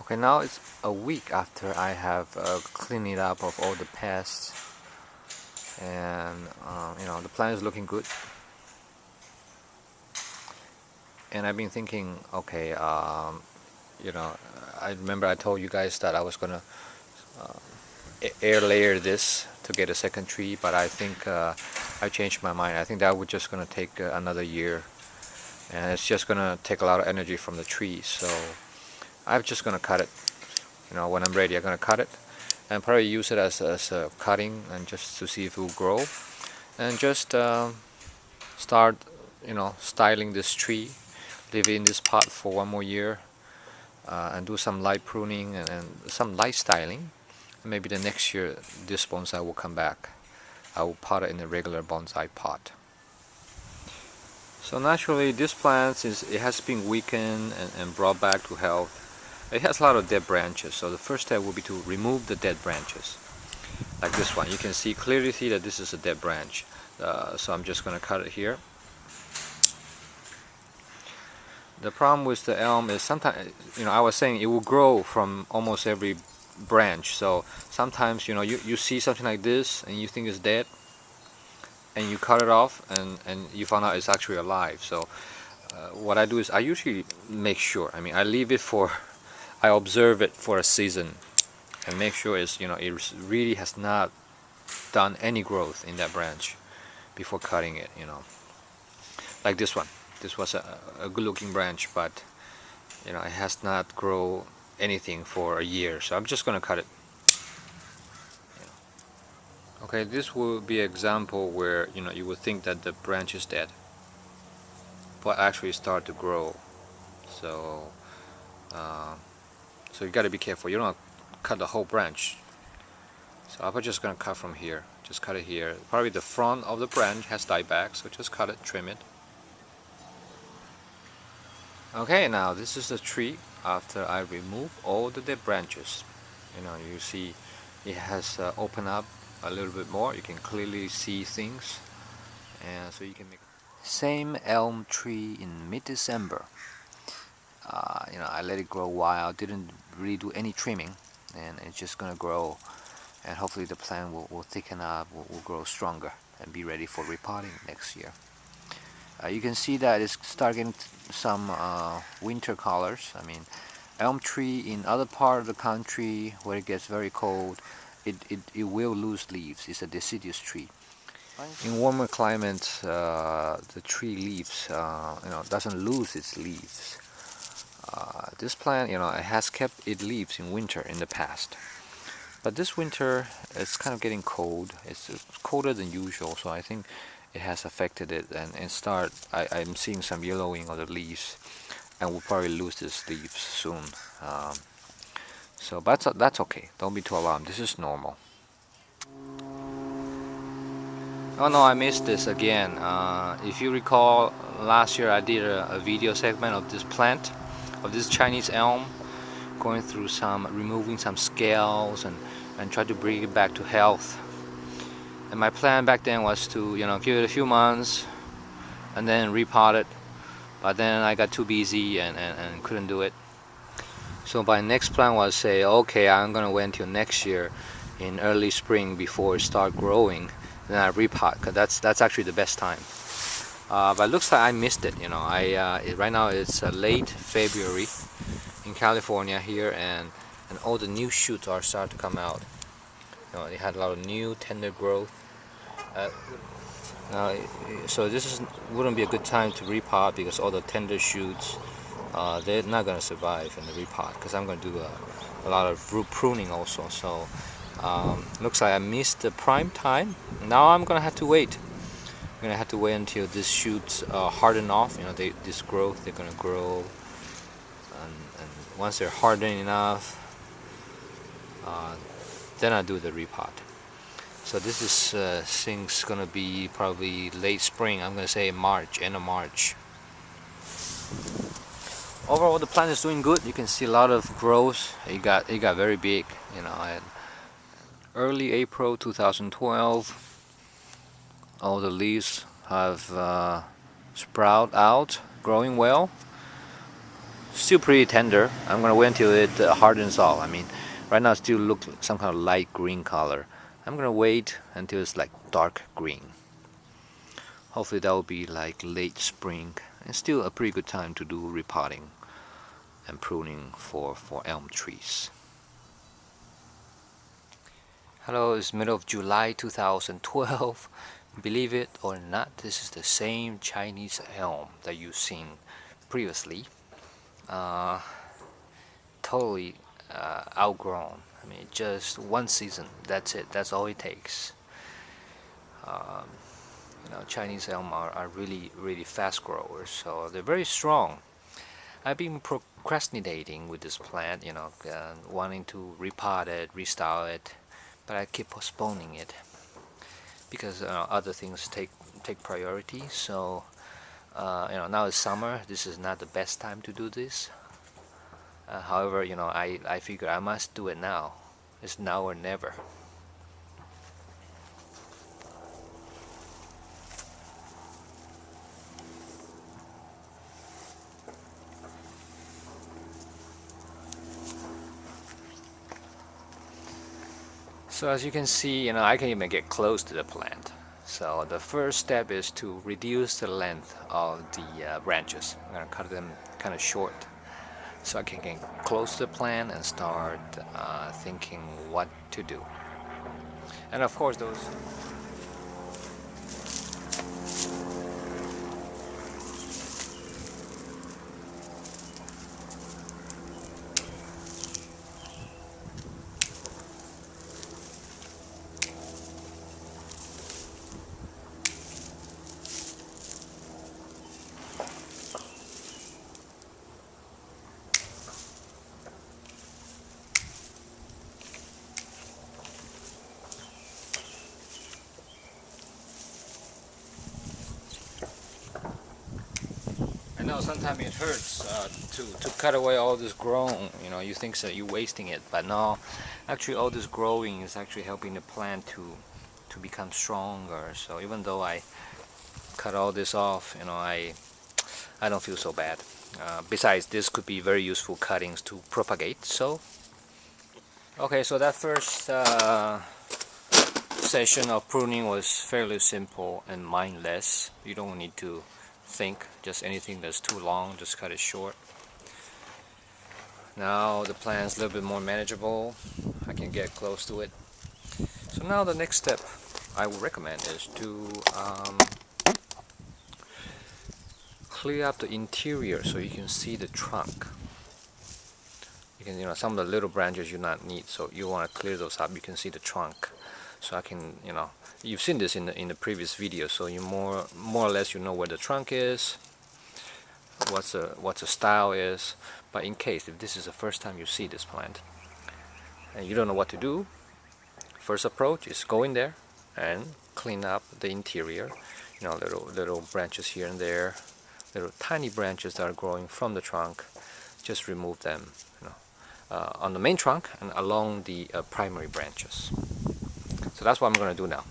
Okay, now it's a week after I have cleaned it up of all the pests, and the plant is looking good. And I've been thinking, okay, I remember I told you guys that I was gonna air layer this to get a second tree, but I think I changed my mind. I think that would just gonna take another year, and it's just gonna take a lot of energy from the tree. So I'm just gonna cut it. When I'm ready, I'm gonna cut it and probably use it as a cutting, and just to see if it will grow, and just start, styling this tree. Leave it in this pot for one more year, and do some light pruning and some light styling. Maybe the next year this bonsai will come back. I will pot it in a regular bonsai pot. So naturally this plant, since it has been weakened and brought back to health, it has a lot of dead branches. So the first step will be to remove the dead branches. Like this one, you can clearly see that this is a dead branch. So I'm just going to cut it here. The problem with the elm is sometimes, I was saying it will grow from almost every branch. So sometimes, you see something like this and you think it's dead, and you cut it off and you find out it's actually alive. So what I do is I usually make sure, I leave it I observe it for a season and make sure it really has not done any growth in that branch before cutting it, Like this one. This was a good looking branch, but it has not grown anything for a year, so I'm just gonna cut it. Okay, this will be an example where you would think that the branch is dead, but actually start to grow. So so you got to be careful. You don't cut the whole branch. So I'm just gonna cut from here. Just cut it here. Probably the front of the branch has died back, so just cut it, trim it. Okay, now this is the tree after I remove all the dead branches. You see it has opened up a little bit more. You can clearly see things, and so you can make same elm tree in mid-December. I let it grow wild, didn't really do any trimming, and it's just gonna grow, and hopefully the plant will thicken up, will grow stronger and be ready for repotting next year. You can see that it's starting some winter colors. Elm tree in other part of the country where it gets very cold, it will lose leaves. It's a deciduous tree. In warmer climates, the tree leaves doesn't lose its leaves. This plant, it has kept its leaves in winter in the past, but this winter it's kind of getting cold. It's colder than usual, so I think it has affected it, and I'm seeing some yellowing of the leaves, and we'll probably lose these leaves soon. But that's okay. Don't be too alarmed. This is normal. Oh no, I missed this again. If you recall, last year I did a video segment of this plant, of this Chinese elm, going through removing some scales and try to bring it back to health. And my plan back then was to give it a few months and then repot it, but then I got too busy and couldn't do it. So my next plan was say, okay, I'm gonna wait until next year in early spring before it start growing, then I repot, because that's actually the best time. But it looks like I missed it. Right now it's late February in California here, and all the new shoots are starting to come out. It had a lot of new tender growth. So this wouldn't be a good time to repot, because all the tender shoots, they're not going to survive in the repot, because I'm going to do a lot of root pruning also. So looks like I missed the prime time. Now I'm going to have to wait. I'm going to have to wait until these shoots harden off. This growth, they're going to grow, and once they're hardened enough, then I do the repot. So this is things gonna be probably late spring. I'm gonna say March, end of March. Overall, the plant is doing good. You can see a lot of growth. It got very big. Early April 2012, all the leaves have sprout out, growing well. Still pretty tender. I'm gonna wait until it hardens off. I mean, right now it still looks like some kind of light green color. I'm gonna wait until it's like dark green. Hopefully that will be like late spring, and still a pretty good time to do repotting and pruning for elm trees. Hello, it's middle of July 2012. Believe it or not, this is the same Chinese elm that you've seen previously. Totally outgrown. I mean, just one season, that's it, that's all it takes. Chinese elm are really fast growers, so they're very strong. I've been procrastinating with this plant, wanting to repot it, restyle it, but I keep postponing it because other things take priority. So now it's summer. This is not the best time to do this. However, I figure I must do it now. It's now or never. So as you can see, I can even get close to the plant. So the first step is to reduce the length of the branches. I'm going to cut them kind of short so I can get close to the plant and start thinking what to do. And of course those sometimes it hurts to cut away all this growing. You think that you're wasting it, but no, actually all this growing is actually helping the plant to become stronger. So even though I cut all this off, I don't feel so bad. Besides, this could be very useful cuttings to propagate. So okay, so that first session of pruning was fairly simple and mindless. You don't need to think, just anything that's too long, just cut it short. Now the plant's a little bit more manageable. I can get close to it. So now the next step I would recommend is to clear up the interior so you can see the trunk. You can, some of the little branches you not need, so you want to clear those up. You can see the trunk. So I can, you've seen this in the previous video, so you more or less know where the trunk is, what the style is. But in case if this is the first time you see this plant and you don't know what to do, first approach is go in there and clean up the interior. Little branches here and there, little tiny branches that are growing from the trunk. Just remove them, on the main trunk and along the primary branches. So that's what I'm going to do now.